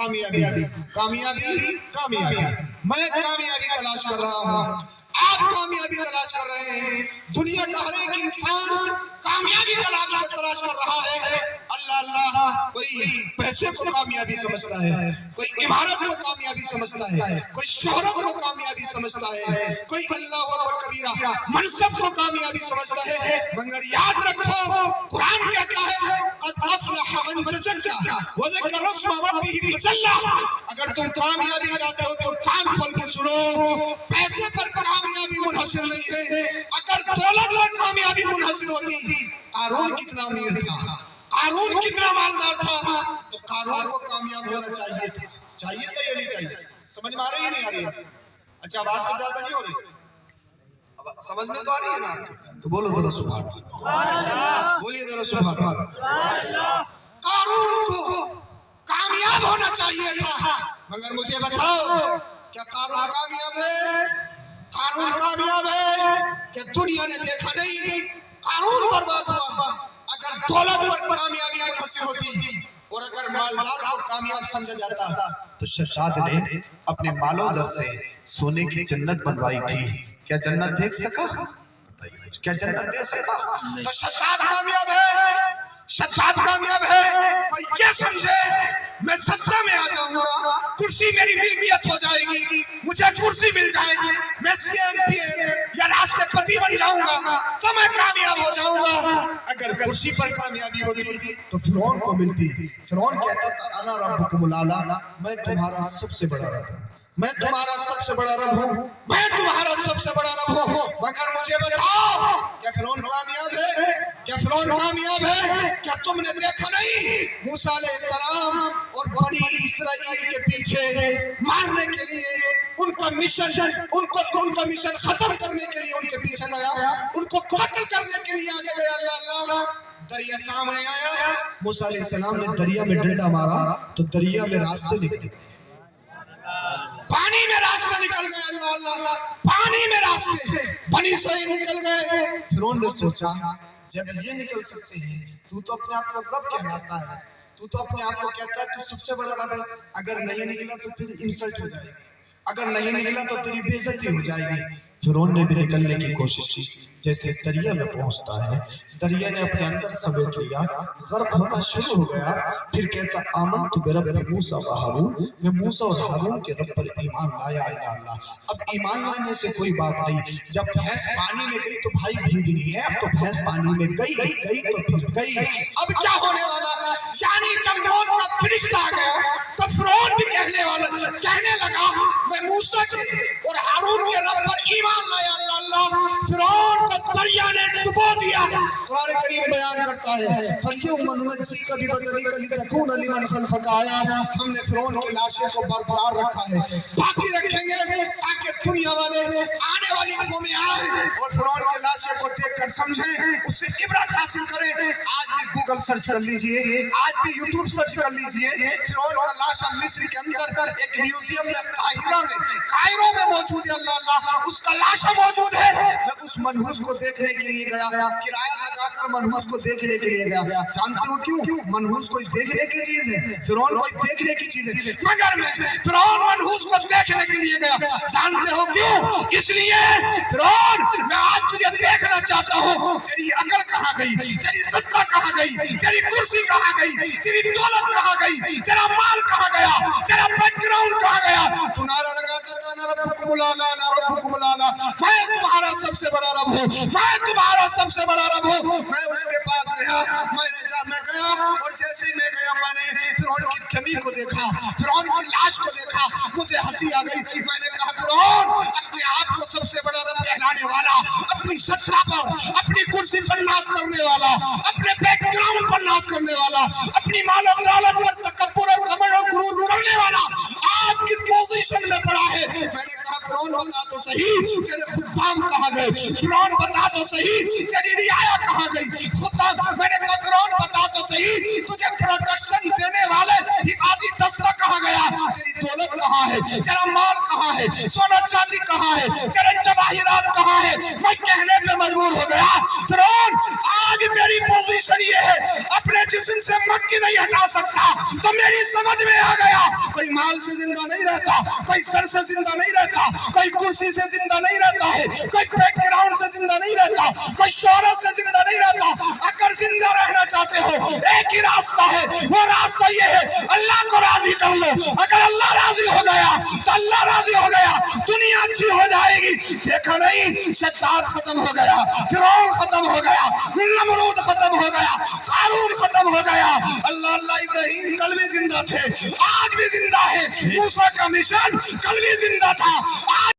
कामयाबी कामयाबी कामयाबी। मैं कामयाबी तलाश कर रहा हूँ, आप कामयाबी तलाश कर रहे हैं। दुनिया का हर एक इंसान कामयाबी तलाश कर रहा है। अल्लाह अल्लाह, कोई पैसे को कामयाबी समझता है, कोई इमारत को कामयाबी समझता है, कोई शोहरत को कामयाबी समझता है, कोई अल्लाह अकबर कबीरा मनसब को कामयाबी समझता है। मगर याद रखो, कुरान कहता है क़द अफ़लह मन तज़क्का व ज़करा इस्म रब्बिही फसल्ला। अगर तुम कामयाबी चाहते हो तो कान खोल के सुनो। पैसे पर कामयाबी मुनहसर नहीं है। अगर दौलत पर कामयाबी मुनहसर होती, कारून कितना अमीर था, कारून कितना मालदार था, तो कारून को कामयाब होना चाहिए था। चाहिए था या नहीं चाहिए? समझ में आ रही है नहीं आ रही है? अच्छा, आवाज तो ज्यादा नहीं हो रही, समझ में तो आ रही है ना आपके? तो बोलो जरा सुभान अल्लाह, बोलिए जरा सुभान अल्लाह। कारून को कामयाब होना चाहिए था, मगर मुझे बताओ क्या कारून कामयाब है? कारून कामयाब है कि दुनिया ने देखा नहीं, कारून बर्बाद हुआ। अगर दौलत पर कामयाबी मुनहसर होती और अगर मालदार को कामयाब समझा जाता तो शद्दाद ने अपने मालो ज़र से सोने की जन्नत बनवाई थी। क्या जन्नत देख सका? बताइए मुझे, क्या जन्नत दे सका? तो शद्दाद कामयाब है, शद्दाद कामयाब है। कोई ये समझे मैं सत्ता में आ जाऊंगा, कुर्सी मेरी मिल्कियत हो जाएगी, मुझे कुर्सी मिल जाएगी, मैं सीएम या राष्ट्रपति बन जाऊंगा तो मैं कामयाब हो जाऊंगा। अगर कुर्सी पर कामयाबी होती तो फिरौन को मिलती। फिरौन कहता था अना रब्बुकुमुल आला, मैं तुम्हारा सबसे बड़ा रब हूँ, मैं तुम्हारा सबसे बड़ा रब हूँ, मैं तुम्हारा सबसे बड़ा रब हूँ। मगर मुझे बताओ क्या फिरौन कामयाब है? क्या फिरौन कामयाब है? क्या तुमने देखा नहीं मूसा अलैहिस्सलाम और बनी इस्राइल के पीछे मारने के लिए उनका मिशन खत्म करने के लिए उनके पीछे गया, उनको कत्ल करने के लिए आगे गया। अल्लाह अल्लाह, दरिया सामने आया, मूसा अलैहिस्सलाम ने दरिया में डंडा मारा तो दरिया में रास्ते निकल गए, पानी में रास्ते निकल गए। अल्लाह अल्लाह, पानी में रास्ते, बनी इस्राइल निकल गए। फिरौन ने सोचा जब ये निकल सकते हैं, तू तो अपने आप को रब कहलाता है, तू तो अपने आप को कहता है तू सबसे बड़ा रब है, अगर नहीं निकला तो तेरी इंसल्ट हो जाएगी, अगर नहीं निकला तो तेरी बेइज्जती हो जाएगी। फिरौन ने भी निकलने की कोशिश की, जैसे दरिया में पहुंचता है, दरिया ने अपने अंदर समेट लिया, गर्क होना शुरू हो गया। फिर कहता आमनतु बिरब्बि मूसा व हारून, मैं मूसा और हारून के रब पर ईमान लाया। अल्लाह अल्लाह, अब ईमान लाने से कोई बात नहीं, जब भैंस पानी में गई तो भाई भीगनी है, अब तो भैंस पानी में गई तो फिर गई, अब क्या होने वाला? यानी जब मौत का फरिश्ता आ गया तो फिरौन भी कहने लगा मैं मूसा के और हारून के रब पर ईमान लाया। अल्लाह अल्लाह, फिरौन को दरिया ने डुबो दिया। कुरान करीम बयान करता है फल्यौम नुनज्जीका बिबदनिका लितकूना लिमन खल्फका आया, हमने फिरौन की लाशों को बरकरार रखा है, बाकी रखेंगे ताकि दुनिया वाले आने वाली कौमें आए और फिरौन की लाशों को देखकर समझें, उससे इबरत हासिल करें। आज भी गूगल सर्च कर लीजिए, आज भी यूट्यूब सर्च कर लीजिए, फिरौन का लाशा मिस्र के अंदर एक म्यूजियम में कायरो में मौजूद है। अल्लाह अल्लाह, उसका लाशा मौजूद है। मैं उस मनहूस को देखने के लिए गया, किराया लगाकर मनहूस को देखने के लिए गया। जानते हो क्यों? मनहूस कोई देखने की चीज है, फिरौन कोई देखने की चीज है, मगर मैं फिरौन मनहूस को देखने के लिए गया। जानते हो क्यों? इसलिए फिरौन, मैं आज तुझे देखना चाहता हूँ, तेरी अकल कहाँ गई, तेरी सत्ता कहाँ गई, तेरी कुर्सी कहाँ गई, तेरी दौलत कहाँ गई, तेरा माल कहाँ गया, तेरा बैकग्राउंड कहाँ गया? तू नारा लगाता था ना रब्बुकुमुल आला, ना रब्बुकुमुल आला, मैं तुम्हारा सबसे बड़ा रब हूँ, मैं तुम्हारा सबसे बड़ा रब हूँ। मैं उसके पास गया, मैं गया और जैसे मैं गया मैंने फिरौन की डमी को देखा, फिरौन की लाश को देखा, मुझे हंसी आ गई। मैंने कहा फिरौन अपने आप को सबसे बड़ा रब कहलाने वाला, अपनी सत्ता पर, अपनी कुर्सी पर नाज करने वाला, अपने बैकग्राउंड पर नाज करने वाला, अपनी मालो दौलत पर तकब्बुर और घमंड और गुरूर करने वाला आज किस पोजीशन में पड़ा है? मैंने कहा फिरौन बता तो सही तेरे खुद्दाम कहाँ गए, फिरौन बता तो सही तेरी रियाया कहाँ गई, खुद्दाम। मैंने कहा फिरौन बता तो सही तुझे प्रोटेक्शन देने वाले हिफाजी दस्ता कहाँ गया, तेरी دولت کہاں ہے، تیرا مال کہاں ہے، سونا چاندی کہاں ہے، تیرے جواہرات کہاں ہے؟ میں کہنے پہ مجبور ہو گیا فرعون آج میری پوزیشن یہ ہے اپنے جسم سے مکی نہیں ہٹا سکتا، تو میری سمجھ میں آ گیا کوئی مال سے زندہ نہیں رہتا، کوئی سر سے زندہ نہیں رہتا، کوئی کرسی سے زندہ نہیں رہتا ہے، کوئی بیک گراؤنڈ سے زندہ نہیں رہتا، کوئی شہرت سے زندہ نہیں رہتا۔ اگر زندہ رہنا چاہتے ہو ایک ہی راستہ ہے، وہ راستہ یہ ہے اللہ کو راضی کر لو، اگر اللہ راضی ہو گیا تو اللہ راضی ہو گیا، دنیا اچھی ہو جائے گی۔ دیکھا نہیں شداد ختم ہو گیا، فرعون ختم ہو گیا، نمرود ختم ہو گیا، قارون ختم ہو گیا۔ اللہ ابراہیم کل بھی زندہ تھے، آج بھی زندہ ہے، موسیٰ کا مشن کل بھی زندہ تھا، آج